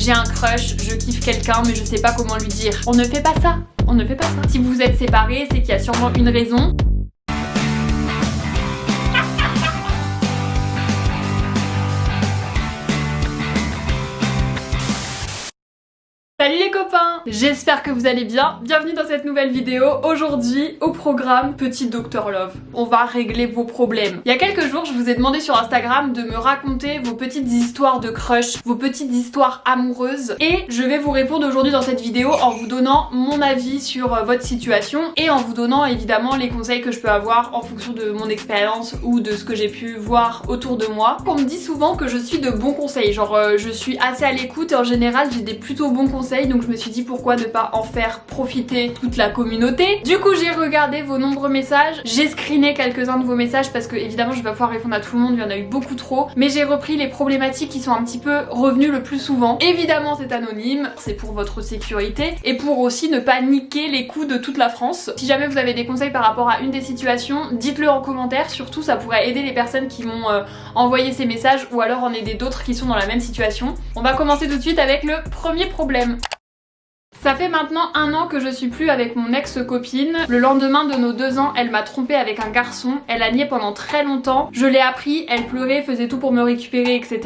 j'ai un crush, je kiffe quelqu'un mais je sais pas comment lui dire. On ne fait pas ça, on ne fait pas ça. Si vous êtes séparés, c'est qu'il y a sûrement une raison. Salut les copains, j'espère que vous allez bien. Bienvenue dans cette nouvelle vidéo. Aujourd'hui, au programme Petit Dr Love. On va régler vos problèmes. Il y a quelques jours, je vous ai demandé sur Instagram de me raconter vos petites histoires de crush, vos petites histoires amoureuses. Et je vais vous répondre aujourd'hui dans cette vidéo en vous donnant mon avis sur votre situation et en vous donnant évidemment les conseils que je peux avoir en fonction de mon expérience ou de ce que j'ai pu voir autour de moi. On me dit souvent que je suis de bons conseils, genre je suis assez à l'écoute et en général j'ai des plutôt bons conseils. Donc je me suis dit pourquoi ne pas en faire profiter toute la communauté. Du coup j'ai regardé vos nombreux messages, j'ai screené quelques-uns de vos messages parce que évidemment je vais pas pouvoir répondre à tout le monde, il y en a eu beaucoup trop, mais j'ai repris les problématiques qui sont un petit peu revenues le plus souvent. Évidemment c'est anonyme, c'est pour votre sécurité et pour aussi ne pas niquer les coups de toute la France. Si jamais vous avez des conseils par rapport à une des situations, dites-le en commentaire, surtout ça pourrait aider les personnes qui m'ont envoyé ces messages ou alors en aider d'autres qui sont dans la même situation. On va commencer tout de suite avec le premier problème. Ça fait maintenant 1 an que je suis plus avec mon ex-copine. Le lendemain de nos 2 ans, elle m'a trompée avec un garçon. Elle a nié pendant très longtemps. Je l'ai appris, elle pleurait, faisait tout pour me récupérer, etc.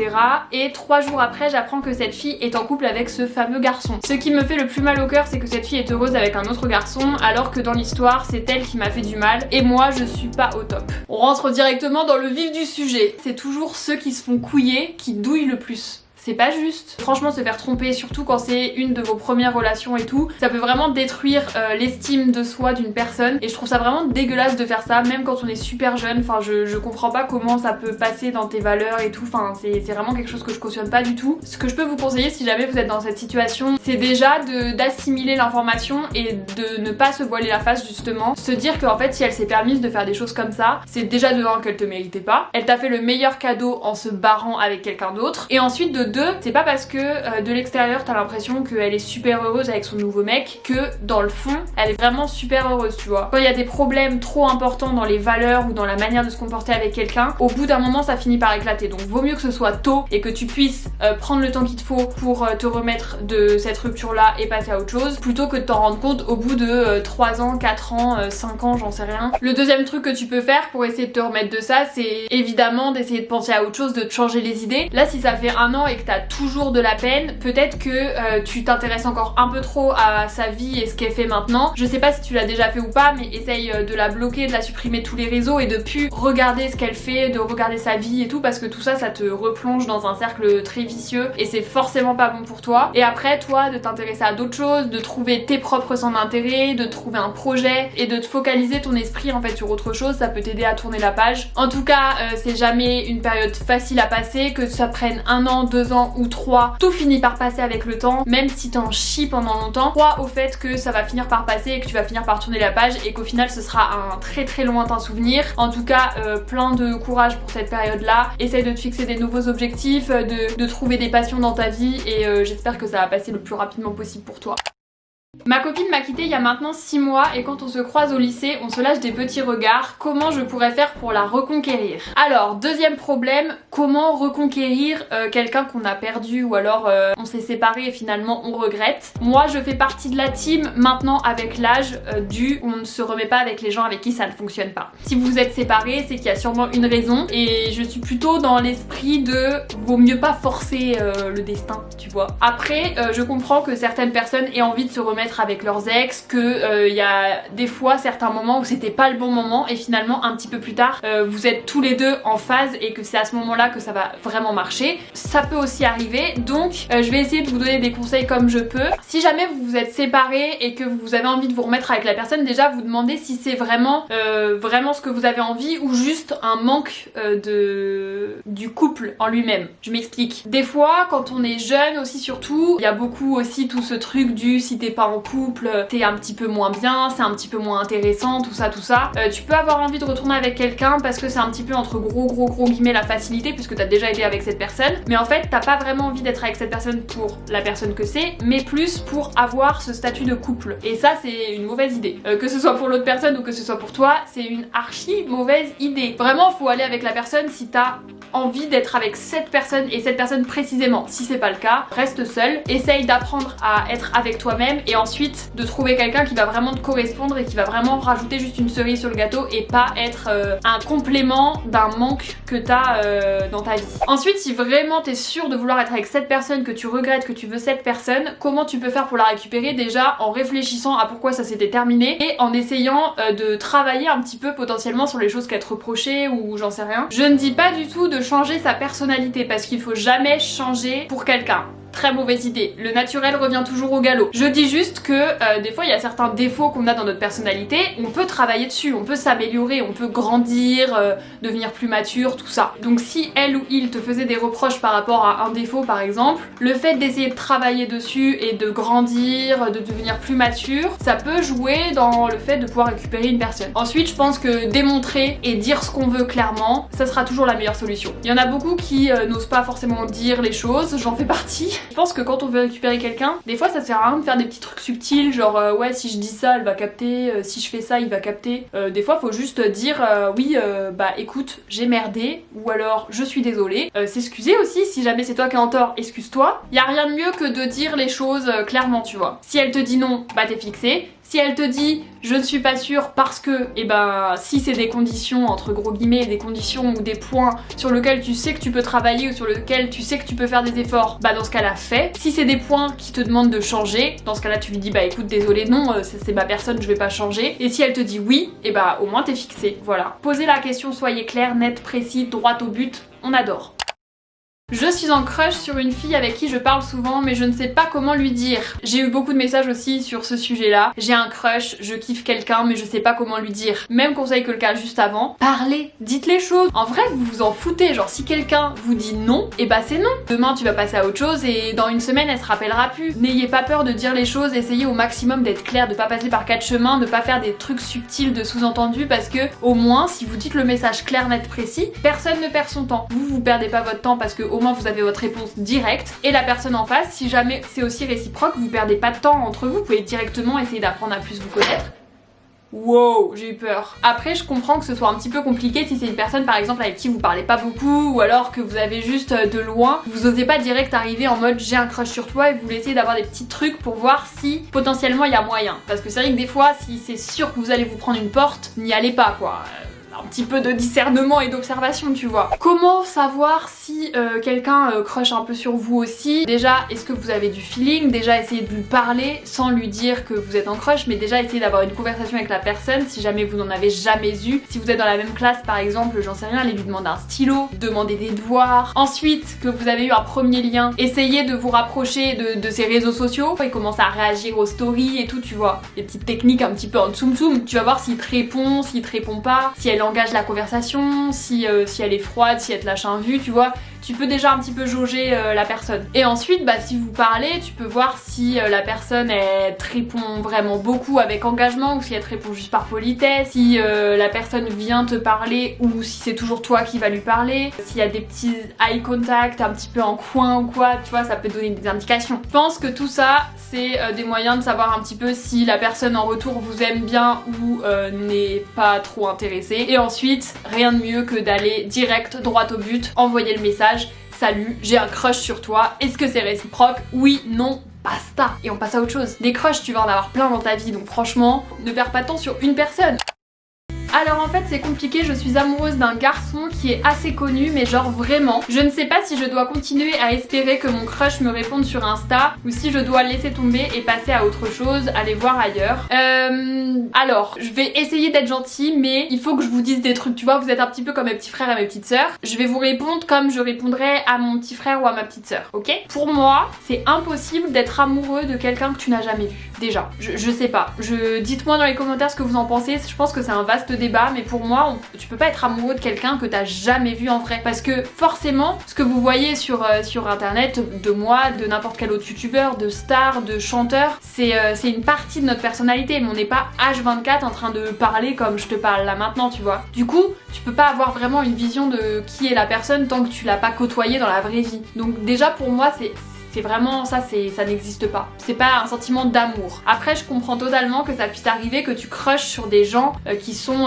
Et 3 jours après, j'apprends que cette fille est en couple avec ce fameux garçon. Ce qui me fait le plus mal au cœur, c'est que cette fille est heureuse avec un autre garçon, alors que dans l'histoire, c'est elle qui m'a fait du mal. Et moi, je suis pas au top. On rentre directement dans le vif du sujet. C'est toujours ceux qui se font couiller qui douillent le plus. C'est pas juste. Franchement, se faire tromper, surtout quand c'est une de vos premières relations et tout, ça peut vraiment détruire l'estime de soi d'une personne et je trouve ça vraiment dégueulasse de faire ça, même quand on est super jeune. Enfin, je comprends pas comment ça peut passer dans tes valeurs et tout. Enfin, c'est vraiment quelque chose que je cautionne pas du tout. Ce que je peux vous conseiller si jamais vous êtes dans cette situation, c'est déjà d'assimiler l'information et de ne pas se voiler la face justement. Se dire qu'en fait, si elle s'est permise de faire des choses comme ça, c'est déjà de 1 qu'elle te méritait pas. Elle t'a fait le meilleur cadeau en se barrant avec quelqu'un d'autre. Et ensuite de 2, c'est pas parce que de l'extérieur t'as l'impression qu'elle est super heureuse avec son nouveau mec que dans le fond elle est vraiment super heureuse, tu vois. Quand il y a des problèmes trop importants dans les valeurs ou dans la manière de se comporter avec quelqu'un, au bout d'un moment ça finit par éclater. Donc vaut mieux que ce soit tôt et que tu puisses prendre le temps qu'il te faut pour te remettre de cette rupture là et passer à autre chose, plutôt que de t'en rendre compte au bout de 3 ans, 4 ans, 5 ans, j'en sais rien. Le deuxième truc que tu peux faire pour essayer de te remettre de ça, c'est évidemment d'essayer de penser à autre chose, de te changer les idées. Là si ça fait 1 an et que t'as toujours de la peine, peut-être que tu t'intéresses encore un peu trop à sa vie et ce qu'elle fait maintenant. Je sais pas si tu l'as déjà fait ou pas, mais essaye de la bloquer, de la supprimer de tous les réseaux et de plus regarder ce qu'elle fait, de regarder sa vie et tout, parce que tout ça, ça te replonge dans un cercle très vicieux et c'est forcément pas bon pour toi. Et après, toi, de t'intéresser à d'autres choses, de trouver tes propres centres d'intérêt, de trouver un projet et de te focaliser ton esprit en fait sur autre chose, ça peut t'aider à tourner la page. En tout cas, c'est jamais une période facile à passer, que ça prenne 1 an, 2 ans ou 3, tout finit par passer avec le temps, même si t'en chies pendant longtemps. Crois au fait que ça va finir par passer et que tu vas finir par tourner la page et qu'au final ce sera un très très lointain souvenir. En tout cas, plein de courage pour cette période là, essaye de te fixer des nouveaux objectifs, de trouver des passions dans ta vie et j'espère que ça va passer le plus rapidement possible pour toi. Ma copine m'a quitté il y a maintenant 6 mois et quand on se croise au lycée, on se lâche des petits regards. Comment je pourrais faire pour la reconquérir? Alors, deuxième problème, comment reconquérir quelqu'un qu'on a perdu ou alors on s'est séparé et finalement on regrette. Moi, je fais partie de la team maintenant avec l'âge on ne se remet pas avec les gens avec qui ça ne fonctionne pas. Si vous êtes séparés, c'est qu'il y a sûrement une raison et je suis plutôt dans l'esprit de vaut mieux pas forcer le destin, tu vois. Après, je comprends que certaines personnes aient envie de se remettre avec leurs ex, que y a des fois certains moments où c'était pas le bon moment et finalement un petit peu plus tard vous êtes tous les deux en phase et que c'est à ce moment là que ça va vraiment marcher. Ça peut aussi arriver, donc je vais essayer de vous donner des conseils comme je peux. Si jamais vous vous êtes séparés et que vous avez envie de vous remettre avec la personne, déjà vous demandez si c'est vraiment vraiment ce que vous avez envie ou juste un manque du couple en lui-même. Je m'explique. Des fois quand on est jeune aussi surtout, il y a beaucoup aussi tout ce truc du si t'es pas en couple, t'es un petit peu moins bien, c'est un petit peu moins intéressant, tout ça, tu peux avoir envie de retourner avec quelqu'un parce que c'est un petit peu entre gros guillemets la facilité puisque t'as déjà été avec cette personne, mais en fait t'as pas vraiment envie d'être avec cette personne pour la personne que c'est, mais plus pour avoir ce statut de couple. Et ça c'est une mauvaise idée. Que ce soit pour l'autre personne ou que ce soit pour toi, c'est une archi mauvaise idée. Vraiment faut aller avec la personne si t'as envie d'être avec cette personne et cette personne précisément. Si c'est pas le cas, reste seul, essaye d'apprendre à être avec toi-même et ensuite de trouver quelqu'un qui va vraiment te correspondre et qui va vraiment rajouter juste une cerise sur le gâteau et pas être un complément d'un manque que t'as dans ta vie. Ensuite, si vraiment t'es sûr de vouloir être avec cette personne, que tu regrettes, que tu veux cette personne, comment tu peux faire pour la récupérer? Déjà en réfléchissant à pourquoi ça s'était terminé et en essayant de travailler un petit peu potentiellement sur les choses qu'elle te reprochait ou j'en sais rien. Je ne dis pas du tout de changer sa personnalité parce qu'il faut jamais changer pour quelqu'un. Très mauvaise idée. Le naturel revient toujours au galop. Je dis juste que des fois il y a certains défauts qu'on a dans notre personnalité, on peut travailler dessus, on peut s'améliorer, on peut grandir, devenir plus mature, tout ça. Donc si elle ou il te faisait des reproches par rapport à un défaut par exemple, le fait d'essayer de travailler dessus et de grandir, de devenir plus mature, ça peut jouer dans le fait de pouvoir récupérer une personne. Ensuite je pense que démontrer et dire ce qu'on veut clairement, ça sera toujours la meilleure solution. Il y en a beaucoup qui n'osent pas forcément dire les choses, j'en fais partie. Je pense que quand on veut récupérer quelqu'un, des fois ça sert à rien de faire des petits trucs subtils, genre ouais si je dis ça elle va capter, si je fais ça il va capter. Des fois faut juste dire oui bah écoute j'ai merdé ou alors je suis désolée. S'excuser aussi si jamais c'est toi qui es en tort, excuse-toi. Y a rien de mieux que de dire les choses clairement tu vois. Si elle te dit non, bah t'es fixé. Si elle te dit je ne suis pas sûre parce que, et ben si c'est des conditions entre gros guillemets, des conditions ou des points sur lesquels tu sais que tu peux travailler ou sur lesquels tu sais que tu peux faire des efforts, bah dans ce cas-là fais. Si c'est des points qui te demandent de changer, dans ce cas-là tu lui dis bah écoute désolé non c'est ma personne je vais pas changer. Et si elle te dit oui, et bah au moins t'es fixé, voilà. Posez la question, soyez clair, net, précis, droit au but, on adore. Je suis en crush sur une fille avec qui je parle souvent mais je ne sais pas comment lui dire. J'ai eu beaucoup de messages aussi sur ce sujet là. J'ai un crush, je kiffe quelqu'un mais je sais pas comment lui dire. Même conseil que le cas juste avant. Parlez, dites les choses. En vrai vous vous en foutez, genre si quelqu'un vous dit non, et bah c'est non. Demain tu vas passer à autre chose et dans une semaine elle se rappellera plus. N'ayez pas peur de dire les choses, essayez au maximum d'être clair, de pas passer par quatre chemins, de pas faire des trucs subtils de sous-entendus parce que au moins si vous dites le message clair, net, précis, personne ne perd son temps. Vous perdez pas votre temps parce que au moins vous avez votre réponse directe et la personne en face, si jamais c'est aussi réciproque, vous perdez pas de temps entre vous, vous pouvez directement essayer d'apprendre à plus vous connaître. Wow, j'ai eu peur. Après, je comprends que ce soit un petit peu compliqué si c'est une personne par exemple avec qui vous parlez pas beaucoup ou alors que vous avez juste de loin, vous osez pas direct arriver en mode j'ai un crush sur toi et vous voulez essayer d'avoir des petits trucs pour voir si potentiellement il y a moyen. Parce que c'est vrai que des fois, si c'est sûr que vous allez vous prendre une porte, n'y allez pas quoi. Un petit peu de discernement et d'observation tu vois. Comment savoir si quelqu'un crush un peu sur vous aussi? Déjà est-ce que vous avez du feeling? Déjà essayez de lui parler sans lui dire que vous êtes en crush, mais déjà essayez d'avoir une conversation avec la personne si jamais vous n'en avez jamais eu. Si vous êtes dans la même classe par exemple, j'en sais rien, allez lui demander un stylo, demander des devoirs. Ensuite que vous avez eu un premier lien, essayez de vous rapprocher de ses réseaux sociaux. Il commence à réagir aux stories et tout tu vois. Des petites techniques un petit peu en tsum-tsum. Tu vas voir s'il te répond, s'il te répond pas, si elle engage la conversation, si elle est froide, si elle te lâche un vu, tu vois. Tu peux déjà un petit peu jauger la personne. Et ensuite, bah, si vous parlez, tu peux voir si la personne elle te répond vraiment beaucoup avec engagement ou si elle te répond juste par politesse, si la personne vient te parler ou si c'est toujours toi qui vas lui parler, s'il y a des petits eye contact un petit peu en coin ou quoi, tu vois, ça peut donner des indications. Je pense que tout ça, c'est des moyens de savoir un petit peu si la personne en retour vous aime bien ou n'est pas trop intéressée. Et ensuite, rien de mieux que d'aller direct, droit au but, envoyer le message. Salut, j'ai un crush sur toi, est-ce que c'est réciproque? Oui, non, basta. Et on passe à autre chose. Des crushs, tu vas en avoir plein dans ta vie, donc franchement, ne perds pas de temps sur une personne. Alors en fait c'est compliqué, je suis amoureuse d'un garçon qui est assez connu mais genre vraiment. Je ne sais pas si je dois continuer à espérer que mon crush me réponde sur Insta ou si je dois laisser tomber et passer à autre chose, aller voir ailleurs. Alors, je vais essayer d'être gentille mais il faut que je vous dise des trucs, tu vois, vous êtes un petit peu comme mes petits frères et mes petites sœurs. Je vais vous répondre comme je répondrais à mon petit frère ou à ma petite sœur, ok? Pour moi, c'est impossible d'être amoureux de quelqu'un que tu n'as jamais vu. Déjà, je sais pas. Dites-moi dans les commentaires ce que vous en pensez, je pense que c'est un vaste débat. débat, mais pour moi, tu peux pas être amoureux de quelqu'un que t'as jamais vu en vrai. Parce que forcément, ce que vous voyez sur internet, de moi, de n'importe quel autre youtubeur, de star, de chanteur, c'est une partie de notre personnalité, mais on n'est pas H24 en train de parler comme je te parle là maintenant, tu vois. Du coup, tu peux pas avoir vraiment une vision de qui est la personne tant que tu l'as pas côtoyé dans la vraie vie. Donc déjà pour moi, c'est vraiment ça, ça n'existe pas. C'est pas un sentiment d'amour. Après, je comprends totalement que ça puisse arriver que tu crushes sur des gens qui sont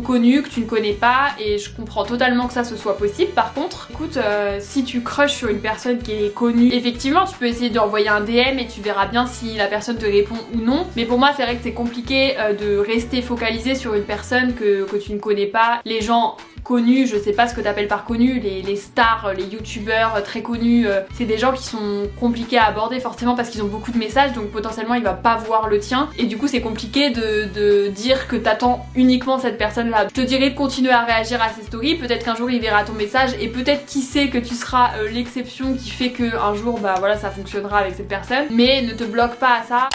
connus, que tu ne connais pas, et je comprends totalement que ça ce soit possible. Par contre, écoute, si tu crushes sur une personne qui est connue, effectivement, tu peux essayer de lui envoyer un DM et tu verras bien si la personne te répond ou non. Mais pour moi, c'est vrai que c'est compliqué de rester focalisé sur une personne que tu ne connais pas. Les gens connus, je sais pas ce que t'appelles par connus, les stars, les youtubeurs très connus, c'est des gens qui sont compliqués à aborder forcément parce qu'ils ont beaucoup de messages, donc potentiellement il va pas voir le tien, et du coup c'est compliqué de dire que t'attends uniquement cette personne là. Je te dirais de continuer à réagir à ses stories, peut-être qu'un jour il verra ton message, et peut-être qui sait que tu seras l'exception qui fait qu'un jour bah voilà ça fonctionnera avec cette personne, mais ne te bloque pas à ça.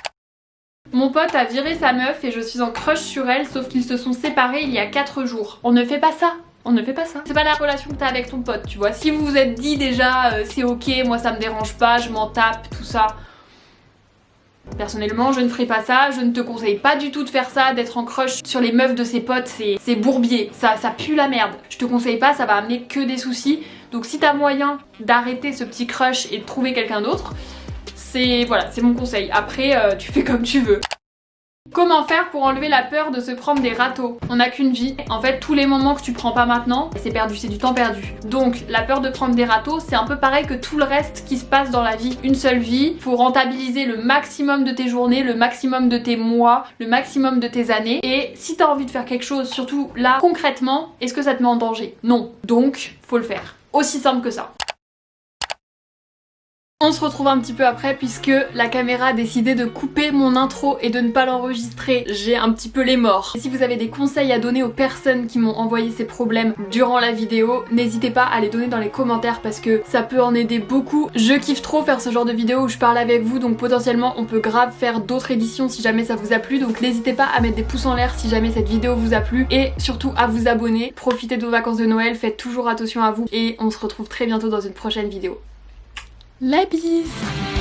Mon pote a viré sa meuf et je suis en crush sur elle, sauf qu'ils se sont séparés il y a 4 jours. On ne fait pas ça. On ne fait pas ça. C'est pas la relation que t'as avec ton pote, tu vois. Si vous vous êtes dit déjà c'est ok, moi ça me dérange pas, je m'en tape, tout ça. Personnellement, je ne ferai pas ça, je ne te conseille pas du tout de faire ça, d'être en crush sur les meufs de ses potes, c'est bourbier, ça pue la merde. Je te conseille pas, ça va amener que des soucis. Donc si t'as moyen d'arrêter ce petit crush et de trouver quelqu'un d'autre, voilà, c'est mon conseil. Après, tu fais comme tu veux. Comment faire pour enlever la peur de se prendre des râteaux? On n'a qu'une vie. En fait, tous les moments que tu prends pas maintenant, c'est perdu, c'est du temps perdu. Donc, la peur de prendre des râteaux, c'est un peu pareil que tout le reste qui se passe dans la vie. Une seule vie, faut rentabiliser le maximum de tes journées, le maximum de tes mois, le maximum de tes années. Et si t'as envie de faire quelque chose, surtout là, concrètement, est-ce que ça te met en danger? Non. Donc, faut le faire. Aussi simple que ça. On se retrouve un petit peu après puisque la caméra a décidé de couper mon intro et de ne pas l'enregistrer. J'ai un petit peu les morts. Et si vous avez des conseils à donner aux personnes qui m'ont envoyé ces problèmes durant la vidéo, n'hésitez pas à les donner dans les commentaires parce que ça peut en aider beaucoup. Je kiffe trop faire ce genre de vidéo où je parle avec vous, donc potentiellement on peut grave faire d'autres éditions si jamais ça vous a plu. Donc n'hésitez pas à mettre des pouces en l'air si jamais cette vidéo vous a plu et surtout à vous abonner. Profitez de vos vacances de Noël, faites toujours attention à vous et on se retrouve très bientôt dans une prochaine vidéo. La bise!